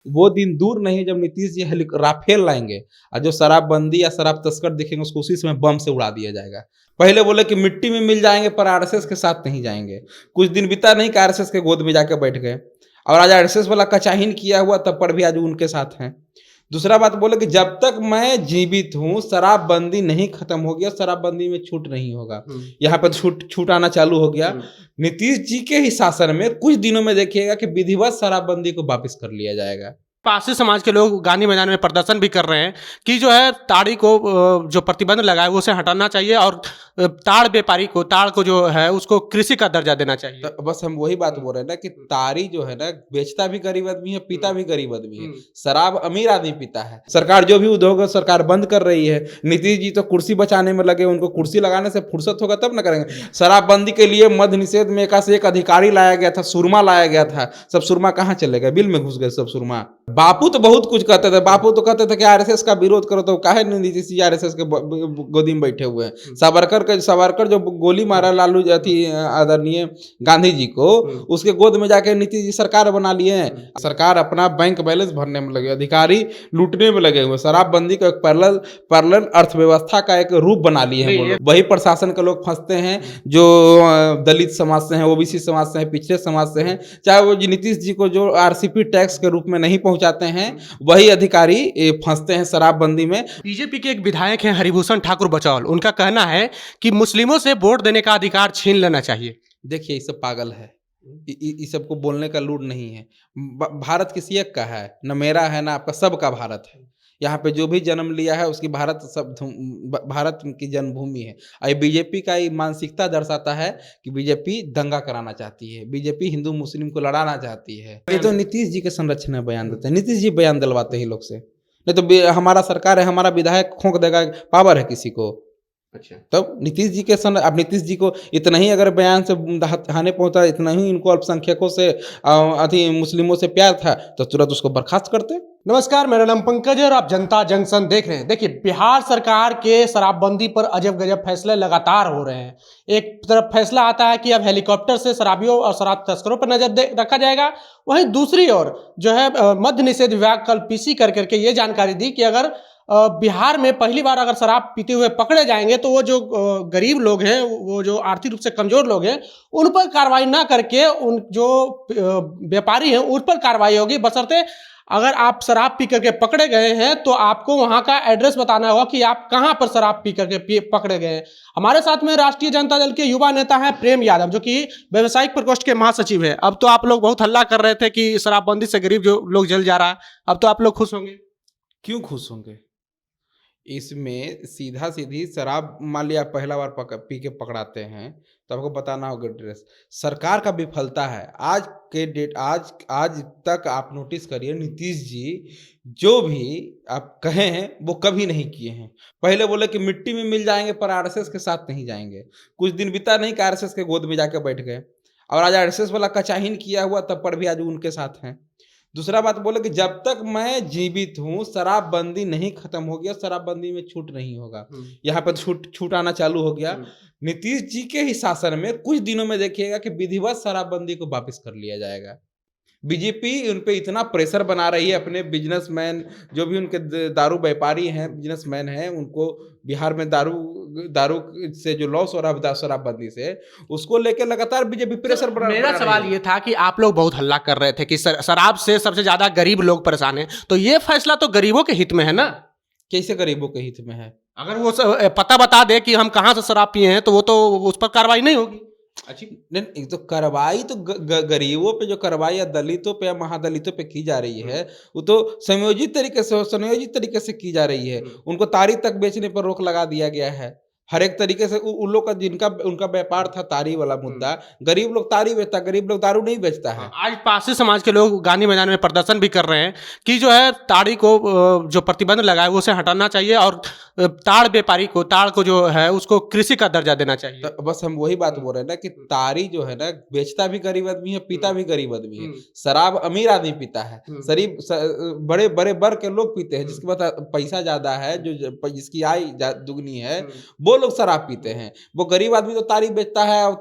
वो दिन दूर नहीं जब नीतीश जी राफेल लाएंगे और जो शराबबंदी या शराब तस्कर दिखेंगे उसको उसी समय बम से उड़ा दिया जाएगा। पहले बोले कि मिट्टी में मिल जाएंगे पर आरएसएस के साथ नहीं जाएंगे। कुछ दिन बीता नहीं कि आरएसएस के गोद में जाकर बैठ गए और आज आरएसएस वाला कचाहीन किया हुआ तब पर भी आज उनके साथ हैं। दूसरा बात बोले कि जब तक मैं जीवित हूँ शराबबंदी नहीं खत्म हो गया, शराबबंदी में छूट नहीं होगा। यहाँ पर छूट आना चालू हो गया। नीतीश जी के ही शासन में कुछ दिनों में देखिएगा कि विधिवत शराबबंदी को वापस कर लिया जाएगा। पारसी समाज के लोग गांधी मैदान में प्रदर्शन भी कर रहे हैं कि जो है ताड़ी को जो प्रतिबंध लगा है वो उसे हटाना चाहिए और ताड़ व्यापारी को ताड़ को जो है उसको कृषि का दर्जा देना चाहिए। तो बस हम वही बात बोल रहे हैं ना कि ताड़ी जो है ना बेचता भी गरीब आदमी है, पीता भी गरीब आदमी है। शराब अमीर आदमी पीता है। सरकार जो भी उद्योग सरकार बंद कर रही है। नीतीश जी तो कुर्सी बचाने में लगे, उनको कुर्सी लगाने से फुर्सत होगा तब ना करेंगे। शराबबंदी के लिए मद्य निषेध में एक अधिकारी लाया गया था, सुरमा लाया गया था। सब सुरमा कहाँ चले गए? बिल में घुस गए सब सुरमा। बापू तो बहुत कुछ कहते थे। बापू तो कहते थे कि आरएसएस का विरोध करो, तो काहे नीतीश जी आरएसएस के गोदी में बैठे हुए हैं। सावरकर जो गोली मारा लालू आदरणीय गांधी जी को, उसके गोद में जाके नीतीश जी सरकार बना लिए हैं। सरकार अपना बैंक बैलेंस भरने में लगे, अधिकारी लूटने में लगे हुए। शराबबंदी को एक पैरेलल अर्थव्यवस्था का एक रूप बना लिए हैं। वही प्रशासन के लोग फंसते हैं जो दलित समाज से हैं, ओबीसी समाज से हैं, पिछड़े समाज से हैं। चाहे वो नीतीश जी को जो आरसीपी टैक्स के रूप में नहीं पहुंचाते हैं, वही अधिकारी फंसते हैं शराबबंदी में। बीजेपी के एक विधायक हैं हरिभूषण ठाकुर बचौल, उनका कहना है कि मुस्लिमों से वोट देने का अधिकार छीन लेना चाहिए। देखिए ये सब पागल है, इस सबको बोलने का लूट नहीं है। भारत किसी एक का है, न मेरा है ना आपका, सबका भारत है। यहाँ पे जो भी जन्म लिया है उसकी भारत की जन्मभूमि है। और बीजेपी का ये मानसिकता दर्शाता है कि बीजेपी दंगा कराना चाहती है, बीजेपी हिंदू मुस्लिम को लड़ाना चाहती है। ये तो नीतीश जी के संरक्षण में बयान देते हैं, नीतीश जी बयान दिलवाते हैं लोग से। नहीं तो हमारा सरकार है, हमारा विधायक खोंक देगा, पावर है किसी को। अच्छा, तब नीतीश जी के अब नीतीश जी को इतना ही अगर बयान से हानि पहुंचा, इतना ही इनको अल्पसंख्यकों से मुस्लिमों से प्यार था तो तुरंत उसको बर्खास्त करते। नमस्कार, मेरा नाम पंकज है और आप जनता जंक्शन देख रहे हैं। देखिए, बिहार सरकार के शराबबंदी पर अजब गजब फैसले लगातार हो रहे हैं। एक तरफ फैसला आता है कि अब हेलीकॉप्टर से शराबियों और शराब तस्करों पर नजर रखा जाएगा, वहीं दूसरी ओर जो है मद्य निषेध विभाग कल पीसी करके ये जानकारी दी कि अगर बिहार में पहली बार अगर शराब पीते हुए पकड़े जाएंगे तो वो जो गरीब लोग हैं, वो जो आर्थिक रूप से कमजोर लोग हैं, उन पर कार्रवाई ना करके उन जो व्यापारी हैं उन पर कार्रवाई होगी। बशर्ते अगर आप शराब पी करके पकड़े गए हैं तो आपको वहां का एड्रेस बताना होगा कि आप कहां पर शराब पी करके पकड़े गए हैं। हमारे साथ में राष्ट्रीय जनता दल के युवा नेता हैं प्रेम यादव, जो कि व्यावसायिक प्रकोष्ठ के महासचिव है। अब तो आप लोग बहुत हल्ला कर रहे थे कि शराबबंदी से गरीब जो लोग जल जा रहा है, अब तो आप लोग खुश होंगे। क्यों खुश होंगे? इसमें सीधा सीधी शराब मान लिया पहला बार पी के पकड़ाते हैं तो आपको बताना होगा एड्रेस। सरकार का विफलता है आज के डेट, आज तक आप नोटिस करिए, नीतीश जी जो भी आप कहे हैं वो कभी नहीं किए हैं। पहले बोले कि मिट्टी में मिल जाएंगे पर आरएसएस के साथ नहीं जाएंगे। कुछ दिन बीता नहीं कि आरएसएस के गोद में जाकर बैठ गए और आज आरएसएस वाला कचाहीन किया हुआ तब पर भी आज उनके साथ हैं। दूसरा बात बोले कि जब तक मैं जीवित हूँ शराबबंदी नहीं खत्म हो गया, शराबबंदी में छूट नहीं होगा। यहाँ पर छूट आना चालू हो गया। नीतीश जी के ही शासन में कुछ दिनों में देखिएगा कि विधिवत शराबबंदी को वापस कर लिया जाएगा। बीजेपी उन पे इतना प्रेशर बना रही है, अपने बिजनेसमैन जो भी उनके दारू व्यापारी हैं, बिजनेसमैन हैं, उनको बिहार में दारू से जो लॉस हो रहा है शराबबंदी से, उसको लेकर लगातार बीजेपी प्रेशर बना रही है। मेरा सवाल ये था कि आप लोग बहुत हल्ला कर रहे थे कि शराब से सबसे ज्यादा गरीब लोग परेशान हैं, तो ये फैसला तो गरीबों के हित में है ना। कैसे गरीबों के हित में है? अगर वो पता बता दे कि हम कहाँ से शराब पिए हैं तो वो तो उस पर कार्रवाई नहीं होगी। अच्छी नहीं, तो कार्रवाई तो गरीबों पे जो कार्रवाई या दलितों पे या महादलितों पे की जा रही है वो तो संयोजित तरीके से की जा रही है। उनको तारी तक बेचने पर रोक लगा दिया गया है। हर एक तरीके से उन लोग का उनका व्यापार था तारी वाला मुद्दा। गरीब लोग तारी बेचता, गरीब लोग दारू नहीं बेचता है। आज पारसी समाज के लोग गांधी मैदान में प्रदर्शन भी कर रहे हैं कि जो है ताड़ी को जो प्रतिबंध लगा है उसे हटाना चाहिए और ताड़ व्यापारी को, ताड़ को जो है उसको कृषि का दर्जा देना चाहिए। तो बस हम वही बात बोल रहे हैं ना कि तारी जो है ना, बेचता भी गरीब आदमी है, पीता भी गरीब आदमी है। शराब अमीर आदमी पीता है, शरीब बड़े बड़े वर्ग के लोग पीते हैं, जिसके पास पैसा ज्यादा है, जिसकी आय दुगनी है, वो लोग शराब पीते हैं। वो गरीब आदमी तो तारी बेचता है और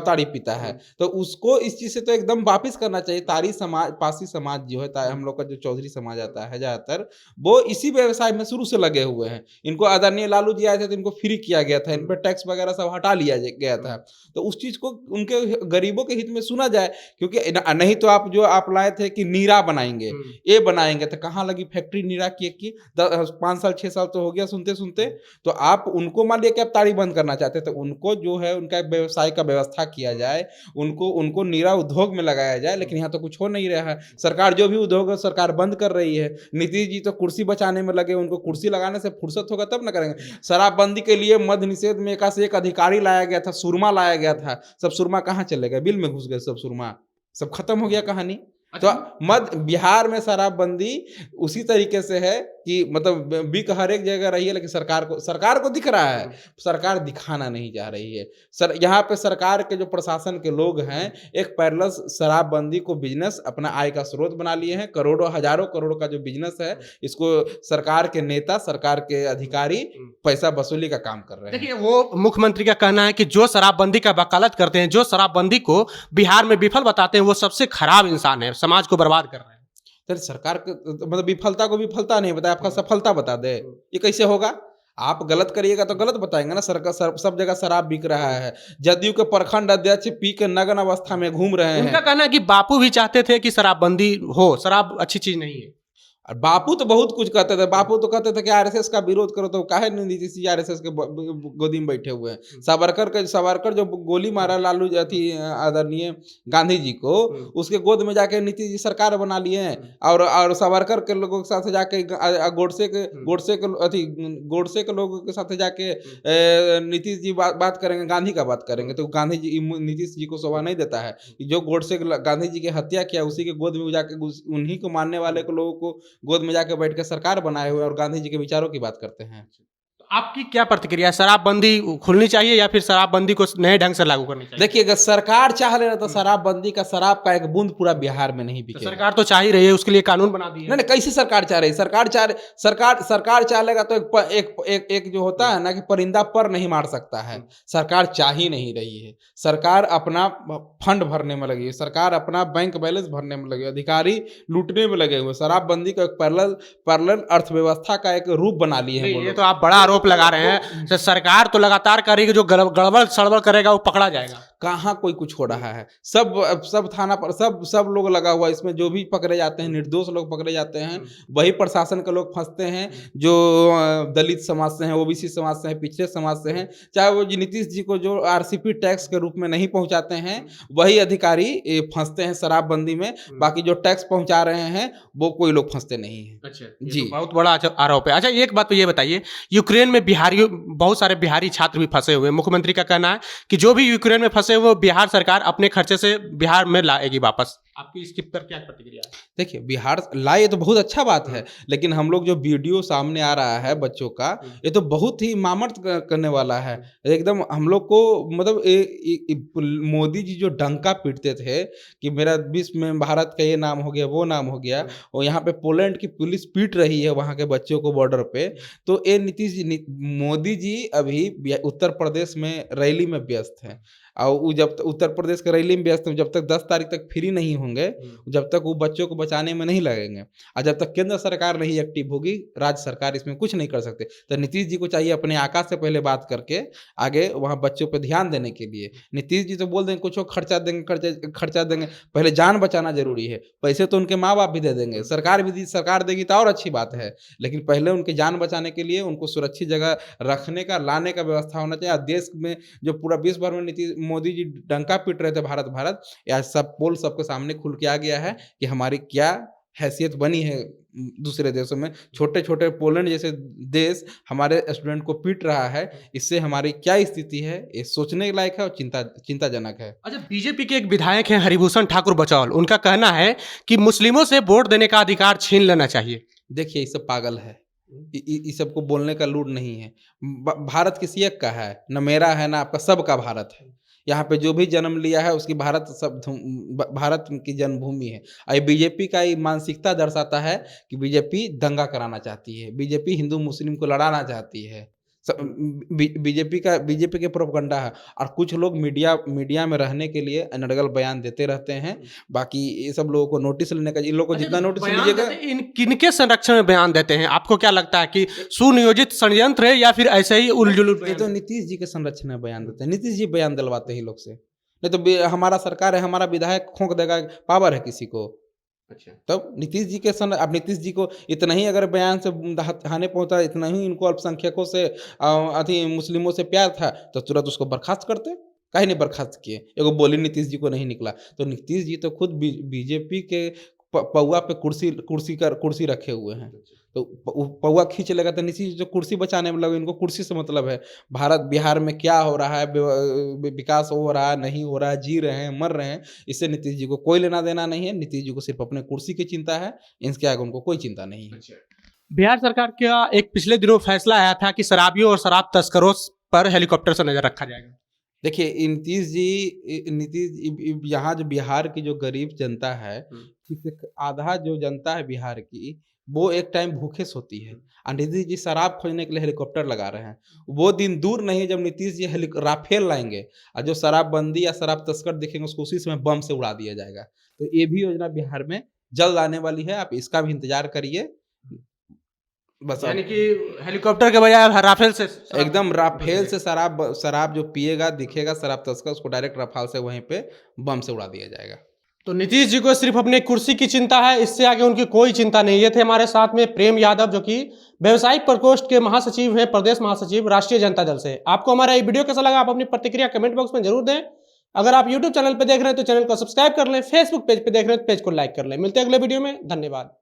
तारी पीता है। तो उसको इस चीज से तो एकदम वापिस करना चाहिए। तारी समाज, पासी समाज जो है, हम लोग का जो चौधरी समाज आता है ज्यादातर, वो इसी व्यवसाय में शुरू से लगे हुए हैं। इनको आदरणीय लालू जी आए थे तो इनको फ्री किया गया था, इन पर टैक्स वगैरह सब हटा लिया गया था। तो उस चीज को उनके गरीबों के हित में सुना जाए, क्योंकि नहीं तो आप लाए थे कि नीरा बनाएंगे, ये बनाएंगे, तो कहाँ लगी फैक्ट्री नीरा की 5 साल 6 साल तो हो गया सुनते सुनते। तो आप उनको मान लिया कि आप ताड़ी बंद करना चाहते, तो उनको जो है उनका व्यवसाय का व्यवस्था किया जाए, उनको नीरा उद्योग में लगाया जाए। लेकिन यहाँ तो कुछ हो नहीं रहा है। सरकार जो भी उद्योग है सरकार बंद कर रही है। नीतीश जी तो कुर्सी बचाने में लगे, उनको कुर्सी लगाने से फुर्सत होगा तब ना करेंगे। शराबबंदी के लिए मद्य निषेध में एका से एक अधिकारी लाया गया था, सुरमा लाया गया था। सब सुरमा कहाँ चले गए? बिल में घुस गए सब सुरमा, सब खत्म हो गया कहानी। तो मध्य बिहार में शराबबंदी उसी तरीके से है कि मतलब बिक हर एक जगह रही है, लेकिन सरकार को दिख रहा है, सरकार दिखाना नहीं जा रही है। यहाँ पे सरकार के जो प्रशासन के लोग हैं एक पैरेलल शराबबंदी को बिजनेस, अपना आय का स्रोत बना लिए हैं। करोड़ों हजारों करोड़ का जो बिजनेस है, इसको सरकार के नेता, सरकार के अधिकारी पैसा वसूली का काम कर रहे हैं। देखिए, वो मुख्यमंत्री का कहना है कि जो शराबबंदी का वकालत करते हैं, जो शराबबंदी को बिहार में विफल बताते हैं, वो सबसे खराब इंसान है, समाज को बर्बाद कर रहे हैं। तो सरकार मतलब विफलता को विफलता नहीं बताए, आपका सफलता बता दे, ये कैसे होगा? आप गलत करिएगा तो गलत बताएंगे ना। सरकार सब जगह शराब बिक रहा है। जदयू के प्रखंड अध्यक्ष पी के नग्न अवस्था में घूम रहे हैं। उनका कहना है कि बापू भी चाहते थे कि शराबबंदी हो, शराब अच्छी चीज नहीं है। बापू तो बहुत कुछ कहते थे। बापू तो कहते थे कि आरएसएस का विरोध करो, तो काहे नीतीश जी आरएसएस के गोदी में बैठे हुए हैं। सावरकर जो गोली मारा लालू आदरणीय गांधी जी को, उसके गोद में जाके नीतीश जी सरकार बना लिए हैं। और सावरकर के लोगों के साथ जाके गोडसे के लोगों के साथ जाके नीतीश जी बात करेंगे, गांधी का बात करेंगे, तो गांधी जी नीतीश जी को शोभा नहीं देता है। जो गोडसे गांधी जी की हत्या किया, उसी के गोद में जाके उन्हीं को मानने वाले को लोगों को गोद में जाकर बैठ के सरकार बनाए हुए और गांधी जी के विचारों की बात करते हैं। आपकी क्या प्रतिक्रिया है? शराबबंदी खुलनी चाहिए या फिर शराबबंदी को नए ढंग से लागू करनी चाहिए? देखिए, अगर सरकार चाह ले तो शराबबंदी का, शराब का एक बूंद पूरा बिहार में नहीं बिकेगा। सरकार तो चाह ही रही है, उसके लिए कानून बना दिए। नहीं, कैसे सरकार चाह रही है? सरकार चाह लेगा तो एक जो होता है ना कि परिंदा पर नहीं मार सकता है। सरकार चाह ही नहीं रही है। सरकार अपना फंड भरने में लगी है, सरकार अपना बैंक बैलेंस भरने में लगी है, अधिकारी लूटने में लगे हुए। शराबबंदी को एक पैरेलल अर्थव्यवस्था का एक रूप बना लिए हैं। ये तो आप बड़ा आरोप लगा रहे हैं। तो सरकार तो लगातार करेगी, जो गड़बड़ सड़बड़ करेगा वो पकड़ा जाएगा। कहाँ कोई कुछ हो रहा है? सब थाना पर सब लोग लगा हुआ है इसमें। जो भी पकड़े जाते हैं, निर्दोष लोग पकड़े जाते हैं, वही प्रशासन के लोग फंसते हैं, जो दलित समाज से हैं, ओबीसी समाज से हैं, पिछड़े समाज से हैं। चाहे वो नीतीश जी को जो आरसीपी टैक्स के रूप में नहीं पहुंचाते हैं, वही अधिकारी फंसते हैं शराबबंदी में। बाकी जो टैक्स पहुंचा रहे हैं वो कोई लोग फंसते नहीं है। अच्छा जी, तो बहुत बड़ा आरोप है। अच्छा, एक बात तो ये बताइए, यूक्रेन में बहुत सारे बिहारी छात्र भी फंसे हुए। मुख्यमंत्री का कहना है कि जो भी यूक्रेन में फंसे हुए बिहार सरकार अपने खर्चे से बिहार में लाएगी वापस। आपकी इसके पर क्या प्रतिक्रिया है? देखिए, बिहार लाए तो बहुत अच्छा बात है, लेकिन हम लोग जो वीडियो सामने आ रहा है बच्चों का, ये तो बहुत ही मामर्थ करने वाला है एकदम। हम लोग को मतलब मोदी जी जो डंका पीटते थे कि मेरा विश्व में भारत का ये नाम हो गया, वो नाम हो गया, और यहाँ पे पोलैंड की पुलिस पीट रही है वहाँ के बच्चों को बॉर्डर पे। तो ये मोदी जी अभी उत्तर प्रदेश में रैली में व्यस्त हैं, और वो जब उत्तर प्रदेश के रैली में व्यस्त हैं, जब तक 10 तारीख तक फ्री नहीं होंगे, जब तक वो बच्चों को बचाने में नहीं लगेंगे, और जब तक केंद्र सरकार नहीं एक्टिव होगी, राज्य सरकार इसमें कुछ नहीं कर सकते। तो नीतीश जी को चाहिए अपने आका से पहले बात करके आगे वहाँ बच्चों पर ध्यान देने के लिए। नीतीश जी तो बोल देंगे कुछ खर्चा देंगे, पहले जान बचाना जरूरी है। पैसे तो उनके माँ बाप भी दे देंगे, सरकार देगी तो और अच्छी बात है, लेकिन पहले उनकी जान बचाने के लिए उनको सुरक्षित जगह रखने का, लाने का व्यवस्था होना चाहिए। देश में जो पूरा विश्व भर में मोदी जी डंका पीट रहे थे भारत, या सब पोल सबके सामने खुल के आ गया है कि हमारी क्या हैसियत बनी है दूसरे देशों में। छोटे छोटे पोलैंड जैसे देश हमारे स्टूडेंट को पीट रहा है, इससे हमारी क्या स्थिति है, ये सोचने लायक है और चिंताजनक है। अच्छा, बीजेपी के एक विधायक हैं हरिभूषण ठाकुर बचौल, उनका कहना है कि मुस्लिमों से वोट देने का अधिकार छीन लेना चाहिए। देखिए, ये सब पागल है। ये सबको बोलने का लूट नहीं है। भारत किसी एक का है, न मेरा है ना आपका, सबका भारत है। यहाँ पे जो भी जन्म लिया है उसकी भारत भारत की जन्मभूमि है। और ये बीजेपी का ये मानसिकता दर्शाता है कि बीजेपी दंगा कराना चाहती है, बीजेपी हिंदू मुस्लिम को लड़ाना चाहती है। बीजेपी के प्रोपगंडा है। और कुछ लोग मीडिया में रहने के लिए अनर्गल बयान देते रहते हैं। बाकी ये सब लोगों को नोटिस लेने का, इन लोगों को जितना नोटिस लीजिएगा। इन किनके संरक्षण में बयान देते हैं? आपको क्या लगता है कि सुनियोजित षड्यंत्र है या फिर ऐसे ही उलझुल? ये तो नीतीश जी के संरक्षण में बयान देते हैं, नीतीश जी बयान दिलवाते हैं लोग से। नहीं तो हमारा सरकार है, हमारा विधायक खोंक देगा, पावर है किसी को। अच्छा, तब नीतीश जी के अब नीतीश जी को इतना ही अगर बयान से हानि पहुंचा, इतना ही इनको अल्पसंख्यकों से अति मुस्लिमों से प्यार था, तो तुरंत उसको बर्खास्त करते। काहे नहीं बर्खास्त किए? एगो बोली नीतीश जी को नहीं निकला। तो नीतीश जी तो खुद बीजेपी के पौवा पे कुर्सी रखे हुए हैं। तो पौवा खींच लेगा तो नीतीश जी तो कुर्सी बचाने में लगे। इनको कुर्सी से मतलब है। भारत बिहार में क्या हो रहा है, विकास हो रहा है नहीं हो रहा है, जी रहे हैं मर रहे हैं, इससे नीतीश जी को कोई लेना देना नहीं है। नीतीश जी को सिर्फ अपने कुर्सी की चिंता है, इसके आगे उनको कोई चिंता नहीं है। बिहार सरकार का एक पिछले दिनों फैसला आया था कि शराबियों और शराब तस्करों पर हेलीकॉप्टर से नजर रखा जाएगा। देखिए नीतीश यहाँ जो बिहार की जो गरीब जनता है, आधा जो जनता है बिहार की, वो एक टाइम भूखे सोती है। और नीतीश जी शराब खोजने के लिए हेलीकॉप्टर लगा रहे हैं। वो दिन दूर नहीं है जब नीतीश जी राफेल लाएंगे और जो शराबबंदी या शराब तस्कर दिखेंगे उसको उसी समय बम से उड़ा दिया जाएगा। तो ये भी योजना बिहार में जल्द आने वाली है, आप इसका भी इंतजार करिए। बस यानी कि हेलीकॉप्टर के बजाय राफेल से, एकदम राफेल से शराब जो पिएगा दिखेगा शराब तस्कर, उसको डायरेक्ट राफेल से वहीं पे बम से उड़ा दिया जाएगा। तो नीतीश जी को सिर्फ अपने कुर्सी की चिंता है, इससे आगे उनकी कोई चिंता नहीं। ये थे हमारे साथ में प्रेम यादव, जो कि व्यवसायिक प्रकोष्ठ के महासचिव हैं, प्रदेश महासचिव राष्ट्रीय जनता दल से। आपको हमारा ये वीडियो कैसा लगा, आप अपनी प्रतिक्रिया कमेंट बॉक्स में जरूर दें। अगर आप यूट्यूब चैनल पर देख रहे हैं तो चैनल को सब्सक्राइब कर लें, फेसबुक पेज पे देख रहे हैं तो पेज को लाइक कर लें। मिलते हैं अगले वीडियो में, धन्यवाद।